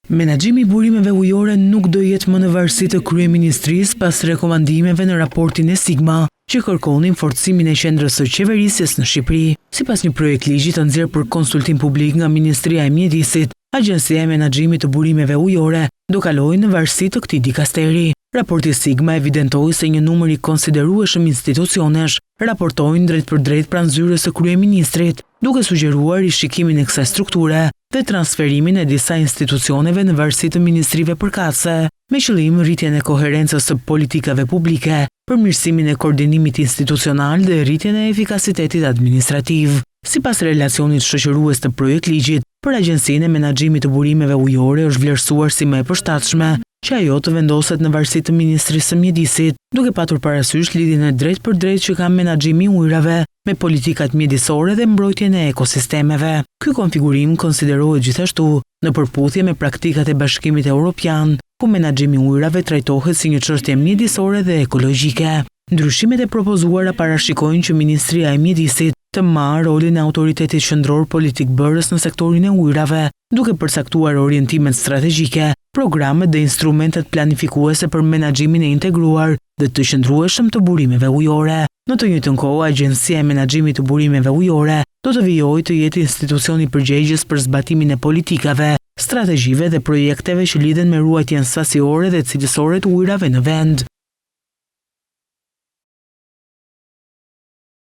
Menaxhimi I burimeve ujore nuk do jetë më në varësi të kryeministrisë pas rekomandimeve në raportin e Sigma, që kërkonin forcimin e qendrës së qeverisjes në Shqipëri. Sipas një projekt ligji të nxjerrë për konsultim publik nga Ministria e Mjedisit, Agjencia e Menaxhimit të burimeve ujore do kalojë në varësi të këtij dikasteri. Raporti Sigma evidentoi se një numër I konsiderueshëm institucionesh raportojnë drejt për drejt pranë zyrës së kryeministrit, duke sugjeruar rishikimin e kësaj strukture dhe transferimin e disa institucioneve në varësi të ministrive përkatëse, me qëllim rritjen e koherencës së politikave publike, përmirësimin e koordinimit institucional dhe rritjen e efikasitetit administrativ. Sipas relacionit shoqërues të projekt ligjit, për Agjencinë e Menaxhimit të burimeve ujore është vlerësuar si më e përshtatshme që ajo të vendoset në varësi të Ministrisë së Mjedisit, duke patur parasysh lidhjen e drejt për drejt që ka menaxhimi I ujrave me politikat mjedisore dhe mbrojtjen e ekosistemeve. Ky konfigurim konsiderohet gjithashtu në përputhje me praktikat e Bashkimit Evropian, ku menaxhimi I ujrave trajtohet si një çështje mjedisore dhe ekologjike. Ndryshimet e propozuara parashikojnë që Ministria e Mjedisit të marrë rolin e autoritetit qendror politik bërës në sektorin e ujrave, duke përcaktuar orientimet strategjike, programet dhe instrumentet planifikuese për menaxhimin e integruar dhe të qëndrueshëm të burimeve ujore. Në të njëjtën kohë, Agjencia e Menaxhimit të burimeve ujore do të vijojë të jetë institucioni përgjegjës për zbatimin e politikave, strategjive dhe projekteve që lidhen me ruajtjen sasiore dhe cilësore të ujrave në vend.